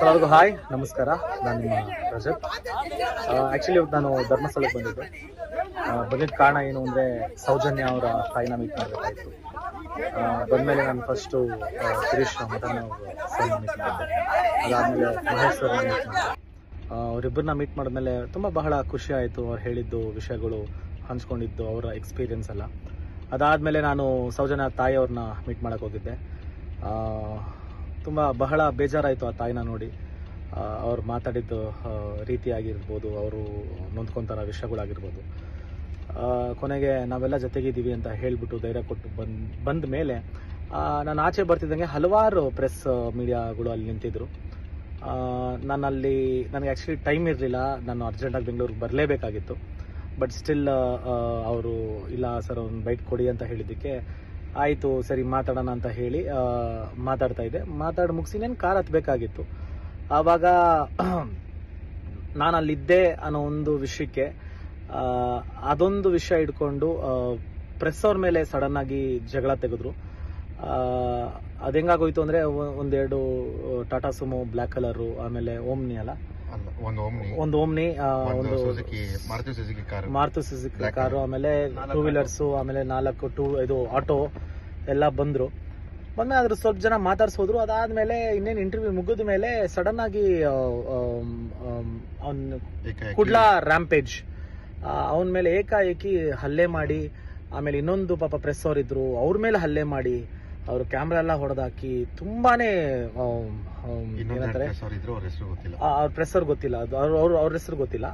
ಎಲ್ಲರಿಗೂ ಹಾಯ್, ನಮಸ್ಕಾರ. ನಾನು ನಿಮ್ಮ ರಜತ್. ಆ್ಯಕ್ಚುಲಿ ಇವತ್ತು ನಾನು ಧರ್ಮಸ್ಥಳಕ್ಕೆ ಬಂದಿದ್ದೆ. ಬಂದಿದ್ದ ಕಾರಣ ಏನು ಅಂದರೆ ಸೌಜನ್ಯ ಅವರ ತಾಯಿನ ಮೀಟ್ ಮಾಡಬೇಕಾಯಿತು. ಬಂದಮೇಲೆ ನಾನು ಫಸ್ಟು ಸುರೇಶ್ ಮಟನ್ ಸರ್ನ ಮೀಟ್ ಮಾಡಿದ್ದೆ. ಅದಾದಮೇಲೆ ಮಹೇಶ್ ಸರ್ನ ಮೀಟ್ ಮಾಡಿದೆ. ಅವರಿಬ್ಬರನ್ನ ಮೀಟ್ ಮಾಡಿದ್ಮೇಲೆ ತುಂಬ ಬಹಳ ಖುಷಿ ಆಯಿತು. ಅವ್ರು ಹೇಳಿದ್ದು ವಿಷಯಗಳು, ಹಂಚ್ಕೊಂಡಿದ್ದು ಅವರ ಎಕ್ಸ್ಪೀರಿಯೆನ್ಸ್ ಎಲ್ಲ. ಅದಾದಮೇಲೆ ನಾನು ಸೌಜನ್ಯ ತಾಯಿಯವ್ರನ್ನ ಮೀಟ್ ಮಾಡೋಕ್ಕೆ ಹೋಗಿದ್ದೆ. ತುಂಬ ಬಹಳ ಬೇಜಾರಾಯಿತು ಆ ತಾಯಿನ ನೋಡಿ. ಅವ್ರು ಮಾತಾಡಿದ್ದು ರೀತಿಯಾಗಿರ್ಬೋದು, ಅವರು ನೊಂದ್ಕೊತಾರ ವಿಷಯಗಳಾಗಿರ್ಬೋದು. ಕೊನೆಗೆ ನಾವೆಲ್ಲ ಜೊತೆಗಿದ್ದೀವಿ ಅಂತ ಹೇಳಿಬಿಟ್ಟು ಧೈರ್ಯ ಕೊಟ್ಟು ಬಂದ ಮೇಲೆ ನಾನು ಆಚೆ ಬರ್ತಿದ್ದಂಗೆ ಹಲವಾರು ಪ್ರೆಸ್ ಮೀಡಿಯಾಗಳು ಅಲ್ಲಿ ನಿಂತಿದ್ರು. ನನಗೆ ಆ್ಯಕ್ಚುಲಿ ಟೈಮ್ ಇರಲಿಲ್ಲ. ನಾನು ಅರ್ಜೆಂಟಾಗಿ ಬೆಂಗಳೂರಿಗೆ ಬರಲೇಬೇಕಾಗಿತ್ತು. ಬಟ್ ಸ್ಟಿಲ್ ಅವರು ಇಲ್ಲ ಸರ್ ಒಂದು ಬೈಟ್ ಕೊಡಿ ಅಂತ ಹೇಳಿದ್ದಕ್ಕೆ ಆಯಿತು ಸರಿ ಮಾತಾಡೋಣ ಅಂತ ಹೇಳಿ ಮಾತಾಡ್ತಾ ಇದ್ದೆ. ಮಾತಾಡಿ ಮುಗಿಸಿ ನಾನು ಕಾರ್ ಹತ್ತಬೇಕಾಗಿತ್ತು. ಆವಾಗ ನಾನು ಅಲ್ಲಿದ್ದೆ ಅನ್ನೋ ಒಂದು ವಿಷಯಕ್ಕೆ ಅದೊಂದು ವಿಷಯ ಇಟ್ಕೊಂಡು ಪ್ರೆಸ್ ಅವ್ರ ಮೇಲೆ ಸಡನ್ನಾಗಿ ಜಗಳ ತೆಗೆದ್ರು. ಅದು ಹೆಂಗಾಗೋಯ್ತು ಅಂದರೆ ಒಂದೆರಡು ಟಾಟಾ ಸುಮೋ ಬ್ಲ್ಯಾಕ್ ಕಲರು, ಆಮೇಲೆ ಓಮ್ನಿ ಅಲ್ಲ ಒಂದು ಓಮ್ನಿ, ಒಂದು ಮಾರುತಿ ಸುಜುಕಿ ಕಾರು, ಆಮೇಲೆ ಟೂ ವೀಲರ್ಸು, ಆಮೇಲೆ 4 ಇದು ಆಟೋ ಎಲ್ಲ ಬಂದರು. ಬಂದ ಅದ್ರ ಸ್ವಲ್ಪ ಜನ ಮಾತಾಡ್ಸೋದ್ರು. ಅದಾದ್ಮೇಲೆ ಇನ್ನೇನು ಇಂಟರ್ವ್ಯೂ ಮುಗಿದ ಮೇಲೆ ಸಡನ್ ಆಗಿ ಅವನ್ ಕುಡ್ಲಾ ರ್ಯಾಂಪೇಜ್ ಅವನ ಮೇಲೆ ಏಕಾಏಕಿ ಹಲ್ಲೆ ಮಾಡಿ, ಆಮೇಲೆ ಇನ್ನೊಂದು ಪಾಪ ಪ್ರೆಸ್ ಅವರಿದ್ರು ಅವ್ರ ಮೇಲೆ ಹಲ್ಲೆ ಮಾಡಿ, ಅವರು ಕ್ಯಾಮ್ರಾ ಎಲ್ಲ ಹೊಡೆದಾಕಿ ತುಂಬಾನೇ ಏನಂತಾರೆ ಅವ್ರ ಪ್ರೆಸ್ ಅವ್ರು ಗೊತ್ತಿಲ್ಲ, ಅದು ಅವ್ರ ಹೆಸರು ಗೊತ್ತಿಲ್ಲ,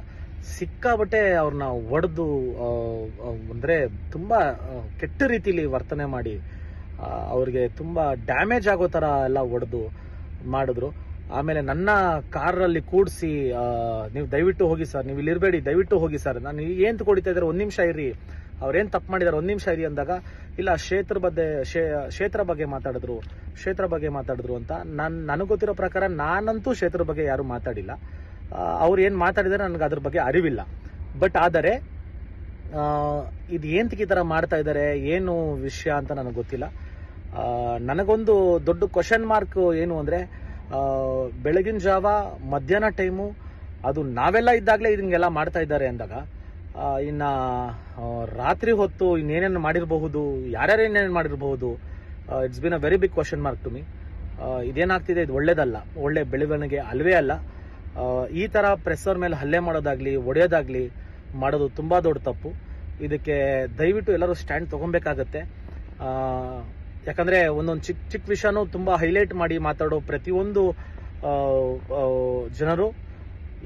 ಸಿಕ್ಕಾಬಟ್ಟೆ ಅವ್ರನ್ನ ಒಡೆದು ಅಂದ್ರೆ ತುಂಬಾ ಕೆಟ್ಟ ರೀತಿಲಿ ವರ್ತನೆ ಮಾಡಿ ಅವ್ರಿಗೆ ತುಂಬಾ ಡ್ಯಾಮೇಜ್ ಆಗೋ ತರ ಎಲ್ಲ ಒಡೆದು ಮಾಡಿದ್ರು. ಆಮೇಲೆ ನನ್ನ ಕಾರಲ್ಲಿ ಕೂಡಿಸಿ ನೀವು ದಯವಿಟ್ಟು ಹೋಗಿ ಸರ್, ನೀವು ಇಲ್ಲಿ ಇರಬೇಡಿ, ದಯವಿಟ್ಟು ಹೋಗಿ ಸರ್, ನಾನು ಏನ್ ಕುಡಿತಾ ಇದ್ದಾರೆ, 1 ನಿಮಿಷ ಇರಿ, ಅವ್ರೇನ್ ತಪ್ಪು ಮಾಡಿದಾರೆ 1 ನಿಮಿಷ ಇರಿ ಅಂದಾಗ ಇಲ್ಲ ಕ್ಷೇತ್ರ ಬಗ್ಗೆ ಮಾತಾಡಿದ್ರು ಅಂತ ನನಗೆ ಗೊತ್ತಿರೋ ಪ್ರಕಾರ ನಾನಂತೂ ಕ್ಷೇತ್ರ ಬಗ್ಗೆ ಯಾರು ಮಾತಾಡಿಲ್ಲ. ಅವ್ರು ಏನ್ ಮಾತಾಡಿದಾರೆ ನನಗೆ ಅದ್ರ ಬಗ್ಗೆ ಅರಿವಿಲ್ಲ. ಬಟ್ ಆದರೆ ಇದು ಏಂತಕ್ಕೆ ಈ ತರ ಮಾಡ್ತಾ ಇದ್ದಾರೆ, ಏನು ವಿಷಯ ಅಂತ ನನಗೆ ಗೊತ್ತಿಲ್ಲ. ನನಗೊಂದು ದೊಡ್ಡ ಕ್ವಶನ್ ಮಾರ್ಕ್ ಏನು ಅಂದ್ರೆ ಬೆಳಗಿನ ಜಾವ ಮಧ್ಯಾಹ್ನ ಟೈಮು ಅದು ನಾವೆಲ್ಲ ಇದ್ದಾಗಲೇ ಹಿಂಗೆಲ್ಲ ಮಾಡ್ತಾ ಇದ್ದಾರೆ ಅಂದಾಗ ಇನ್ನ ರಾತ್ರಿ ಹೊತ್ತು ಇನ್ನೇನೇನು ಮಾಡಿರಬಹುದು, ಯಾರ್ಯಾರು ಏನೇನು ಮಾಡಿರಬಹುದು, it's been a very big question mark to me. ಇದೇನಾಗ್ತಿದೆ ಇದು ಒಳ್ಳೇದಲ್ಲ, ಒಳ್ಳೆ ಬೆಳವಣಿಗೆ ಅಲ್ವೇ ಅಲ್ಲ. ಈ ತರ ಪ್ರೆಸ್ ಅವ್ರ ಮೇಲೆ ಹಲ್ಲೆ ಮಾಡೋದಾಗ್ಲಿ ಒಡೆಯೋದಾಗ್ಲಿ ಮಾಡೋದು ತುಂಬಾ ದೊಡ್ಡ ತಪ್ಪು. ಇದಕ್ಕೆ ದಯವಿಟ್ಟು ಎಲ್ಲರೂ ಸ್ಟ್ಯಾಂಡ್ ತಗೊಬೇಕಾಗತ್ತೆ. ಯಾಕಂದ್ರೆ ಒಂದೊಂದು ಚಿಕ್ಕ ವಿಷಯನೂ ತುಂಬಾ ಹೈಲೈಟ್ ಮಾಡಿ ಮಾತಾಡೋ ಪ್ರತಿಯೊಂದು ಜನರು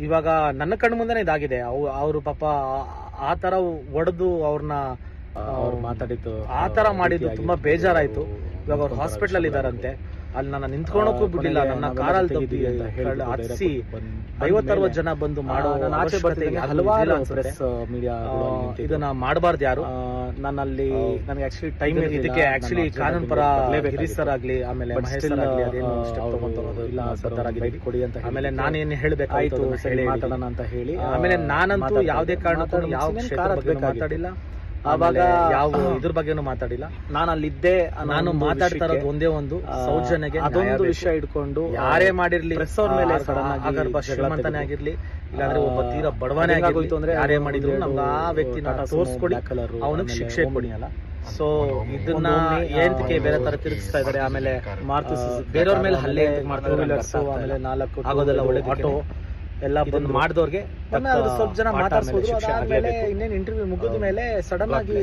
ಇವಾಗ ನನ್ನ ಕಣ್ಣು ಮುಂದೆನೆ ಇದಾಗಿದೆ. ಅವರು ಪಾಪ ಆ ತರ ಒಡೆದು ಅವ್ರನ್ನ ಮಾತಾಡಿದ್ದು ಆ ತರ ಮಾಡಿದ್ದು ತುಂಬಾ ಬೇಜಾರಾಯ್ತು. ಇವಾಗ ಅವ್ರು ಹಾಸ್ಪಿಟಲ್ ಅಲ್ಲಿ ಇದಾರಂತೆ. ಅಲ್ಲಿ ನನ್ನ ನಿಂತ್ಕೊಳಕ್ಕೂ ಬಿಡ್ಲಿಲ್ಲ, ನನ್ನ ಕಾರಲ್ಲಿ ಹತ್ತಿಸಿ 50-60 ಜನ ಬಂದು ಮಾಡೋ ಆಚೆ ಬರ್ತೀನಿ. ಹಲವಾರು ಪ್ರೆಸ್ ಮೀಡಿಯಾ ಇದನ್ನ ಮಾಡಬಾರ್ದು ಯಾರು. ನನ್ನಲ್ಲಿ ನನಗೆ ಆಕ್ಚುಲಿ ಟೈಮ್ ಇದಕ್ಕೆ ಆಕ್ಚುಲಿ ಕಾನೂನು ಪರ ಗಿರೀಶ್ ಆಗ್ಲಿ, ಆಮೇಲೆ ಮಹೇಶ್ ಆಗ್ಲಿ ಅದೇನು ಇಲ್ಲ ಸರ್ ಕೊಡಿ ಅಂತ. ಆಮೇಲೆ ನಾನೇನು ಹೇಳ್ಬೇಕಾಯ್ತು ಹೇಳಿ ಮಾತಾಡೋಣ ಅಂತ ಹೇಳಿ, ಆಮೇಲೆ ನಾನಂತೂ ಯಾವುದೇ ಕಾರಣಕ್ಕೂ ಯಾವ ಕ್ಷೇತ್ರದ ಬಗ್ಗೆ ಮಾತಾಡಿಲ್ಲ, ಆವಾಗ ಯಾವ ಇದ್ರ ಬಗ್ಗೆನೂ ಮಾತಾಡಿಲ್ಲ. ನಾನು ಅಲ್ಲಿದ್ದೆ. ನಾನು ಮಾತಾಡ್ತಾ ಇರೋದು ಒಂದೇ ಒಂದು ಸೌಜನ್ಯಗೆ. ಅದೊಂದು ವಿಷಯ ಇಟ್ಕೊಂಡು ಯಾರೇ ಮಾಡಿರ್ಲಿ, ಪ್ರೆಸ್ ಅವ್ರ ಮೇಲೆ ಆಗರ್ಭ ಶ್ರೀಮಂತನೇ ಆಗಿರ್ಲಿ, ಇಲ್ಲಾಂದ್ರೆ ಒಬ್ಬ ತೀರಾ ಬಡವನೇ ಆಗೋಯ್ತು ಅಂದ್ರೆ ಯಾರೇ ಮಾಡಿದ್ರು ನಮ್ಗೆ ಆ ವ್ಯಕ್ತಿನ ತೋರಿಸ್ಕೊಡಿ, ಅವನಿಗೆ ಶಿಕ್ಷೆ ಕೊಡಿ ಅಲ್ಲ. ಸೊ ಇದನ್ನ ಏಂತಕ್ಕೆ ಬೇರೆ ತರ ತಿರುಗಿಸ್ತಾ ಇದಾರೆ. ಆಮೇಲೆ ಬೇರೆಯವ್ರ ಮೇಲೆ ಹಲ್ಲೆ ಮಾಡ್ತಾರೆ, ಆಮೇಲೆ 4 ಆಗೋದೆಲ್ಲ ಒಳ್ಳೆ ಆಟೋ ಎಲ್ಲ ಬಂದು ಮಾಡಿದವ್ರಿಗೆ ಸ್ವಲ್ಪ ಜನ ಮಾತಾಡ್ಸೋದು. ಇನ್ನೇನು ಇಂಟರ್ವ್ಯೂ ಮುಗಿದ ಮೇಲೆ ಸಡನ್ ಆಗಿ